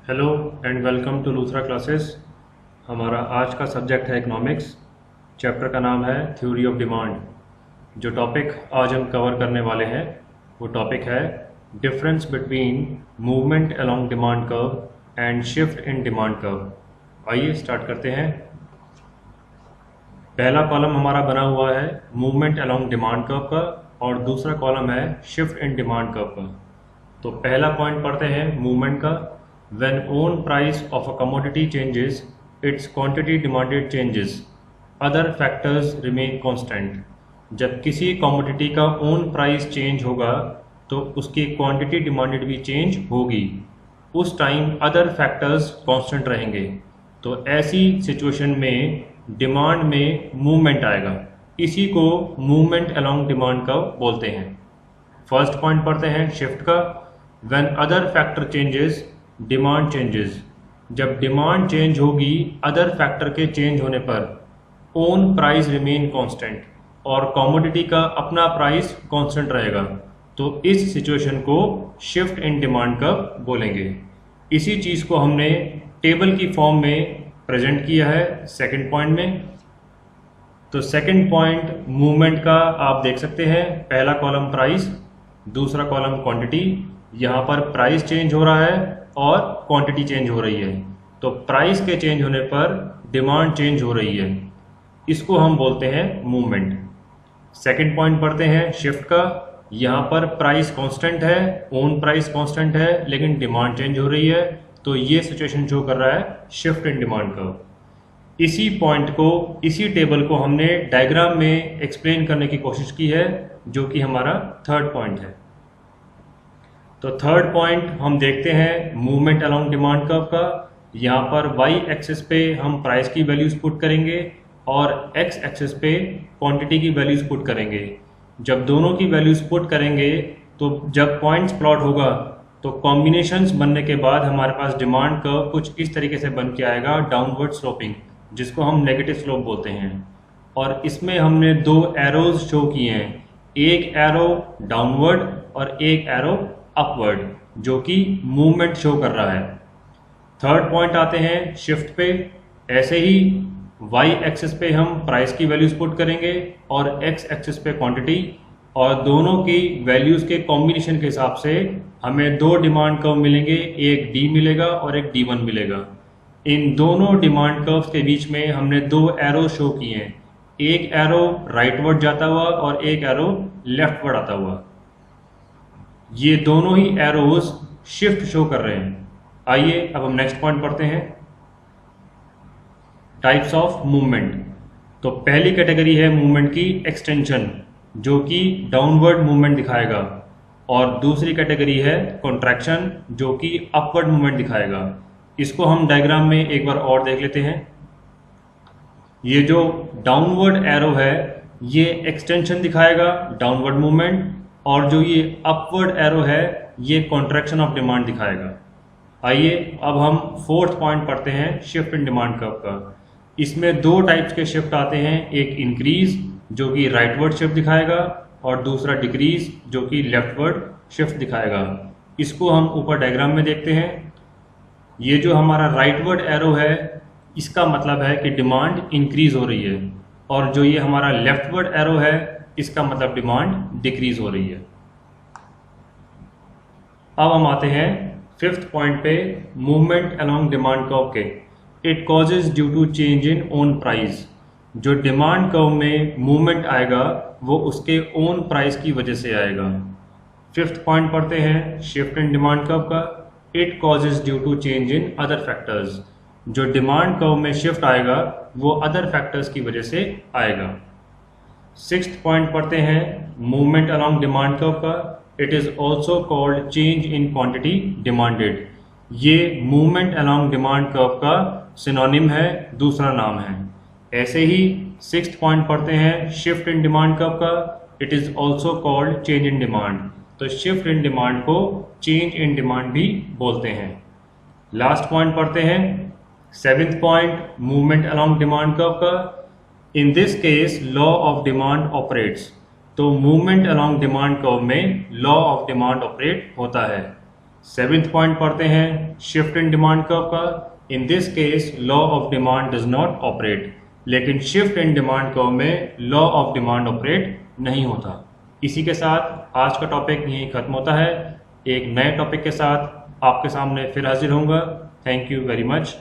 Hello and welcome to Luthra classes. हमारा आज का सब्जेक्ट है इकोनॉमिक्स। चैप्टर का नाम है थ्योरी ऑफ डिमांड। जो टॉपिक आज हम कवर करने वाले हैं वो टॉपिक है difference between movement along demand curve and shift in demand curve. आइए स्टार्ट करते हैं। पहला कॉलम हमारा बना हुआ है मूवमेंट अलोंग डिमांड कर्व का और दूसरा कॉलम है शिफ्ट इन डिमांड कर्व का। तो पहला पॉइंट पढ़ते हैं मूवमेंट का। When own price of a commodity changes, its quantity demanded changes. Other factors remain constant. जब किसी commodity का own price change होगा तो उसकी quantity demanded भी change होगी। उस टाइम other factors constant रहेंगे। तो ऐसी situation में demand में movement आएगा। इसी को movement along demand curve बोलते हैं। फर्स्ट पॉइंट पढ़ते हैं शिफ्ट का। When other factor changes, demand changes. जब डिमांड चेंज होगी अदर फैक्टर के चेंज होने पर ओन प्राइस रिमेन कांस्टेंट और कमोडिटी का अपना प्राइस कांस्टेंट रहेगा। तो इस सिचुएशन को शिफ्ट इन डिमांड कर्व बोलेंगे। इसी चीज़ को हमने टेबल की फॉर्म में प्रेजेंट किया है सेकंड पॉइंट में। तो सेकंड पॉइंट मूवमेंट का आप देख सकते हैं, पहला कॉलम प्राइस, दूसरा कॉलम क्वांटिटी। यहाँ पर प्राइस चेंज हो रहा है और क्वांटिटी चेंज हो रही है। तो प्राइस के चेंज होने पर डिमांड चेंज हो रही है, इसको हम बोलते हैं मूवमेंट। सेकंड पॉइंट पढ़ते हैं शिफ्ट का। यहाँ पर प्राइस कांस्टेंट है, ओन प्राइस कांस्टेंट है, लेकिन डिमांड चेंज हो रही है। तो ये सिचुएशन शो कर रहा है शिफ्ट इन डिमांड कर्व। इसी पॉइंट को, इसी टेबल को हमने डायग्राम में एक्सप्लेन करने की कोशिश की है, जो कि हमारा थर्ड पॉइंट है। तो थर्ड पॉइंट हम देखते हैं मूवमेंट अलोंग डिमांड कर्व का। यहाँ पर वाई एक्सिस पे हम प्राइस की वैल्यूज पुट करेंगे और एक्स एक्सिस पे क्वांटिटी की वैल्यूज पुट करेंगे। जब दोनों की वैल्यूज पुट करेंगे तो जब पॉइंट्स प्लॉट होगा तो कॉम्बिनेशंस बनने के बाद हमारे पास डिमांड कर्व कुछ इस तरीके से बन के आएगा, डाउनवर्ड स्लोपिंग, जिसको हम नेगेटिव स्लोप बोलते हैं। और इसमें हमने दो एरोज शो किए हैं, एक एरो डाउनवर्ड और एक एरो अपवर्ड, जो कि मूवमेंट शो कर रहा है। थर्ड पॉइंट आते हैं शिफ्ट पे। ऐसे ही वाई एक्सिस पे हम प्राइस की वैल्यूज पुट करेंगे और एक्स एक्सिस पे क्वांटिटी, और दोनों की वैल्यूज के कॉम्बिनेशन के हिसाब से हमें दो डिमांड कर्व मिलेंगे, एक डी मिलेगा और एक D1 मिलेगा। इन दोनों डिमांड कर्व्स के बीच में हमने दो एरो शो किए हैं, एक एरो राइटवर्ड जाता हुआ और एक एरो लेफ्टवर्ड आता हुआ। ये दोनों ही एरोज शिफ्ट शो कर रहे हैं। आइए अब हम नेक्स्ट पॉइंट पढ़ते हैं, टाइप्स ऑफ मूवमेंट। तो पहली कैटेगरी है मूवमेंट की एक्सटेंशन, जो कि डाउनवर्ड मूवमेंट दिखाएगा, और दूसरी कैटेगरी है कॉन्ट्रैक्शन, जो कि अपवर्ड मूवमेंट दिखाएगा। इसको हम डायग्राम में एक बार और देख लेते हैं। ये जो डाउनवर्ड एरो है ये एक्सटेंशन दिखाएगा, डाउनवर्ड मूवमेंट, और जो ये अपवर्ड एरो है ये कॉन्ट्रैक्शन ऑफ डिमांड दिखाएगा। आइए अब हम फोर्थ पॉइंट पढ़ते हैं शिफ्ट इन डिमांड कर्व का। इसमें दो टाइप्स के शिफ्ट आते हैं, एक इंक्रीज जो कि राइटवर्ड शिफ्ट दिखाएगा और दूसरा डिक्रीज जो कि लेफ्टवर्ड शिफ्ट दिखाएगा। इसको हम ऊपर डायग्राम में देखते हैं। ये जो हमारा राइटवर्ड एरो है इसका मतलब है कि डिमांड इंक्रीज हो रही है, और जो ये हमारा लेफ्टवर्ड एरो है इसका मतलब डिमांड डिक्रीज हो रही है। अब हम आते हैं फिफ्थ पॉइंट पे, मूवमेंट अलोंग डिमांड कर्व के। It causes due to change in own price. जो डिमांड कर्व में मूवमेंट आएगा वो उसके ओन प्राइस की वजह से आएगा। फिफ्थ पॉइंट पढ़ते हैं शिफ्ट इन डिमांड कर्व का। It causes due to change in other factors. जो डिमांड कर्व में शिफ्ट आएगा वो अदर फैक्टर्स की वजह से आएगा। सिक्स्थ पॉइंट पढ़ते हैं मूवमेंट अलोंग डिमांड कर्व का। It is also called change in quantity demanded. ये मूवमेंट अलोंग डिमांड कर्व का सिनोनिम है, दूसरा नाम है। ऐसे ही सिक्स्थ पॉइंट पढ़ते हैं शिफ्ट इन डिमांड कर्व का। It is also called change in demand. तो शिफ्ट इन डिमांड को चेंज इन डिमांड भी बोलते हैं। लास्ट पॉइंट पढ़ते हैं seventh point, movement along demand curve का। In this case law of demand operates. तो मूवमेंट अलोंग डिमांड कर्व में लॉ ऑफ डिमांड ऑपरेट होता है। 7th पॉइंट पढ़ते हैं शिफ्ट इन डिमांड कर्व का। In this case law of demand does not operate, लेकिन shift in demand curve में law of demand operate नहीं होता। इसी के साथ आज का टॉपिक यहीं खत्म होता है। एक नए टॉपिक के साथ आपके सामने फिर हाजिर होऊंगा। Thank you very much.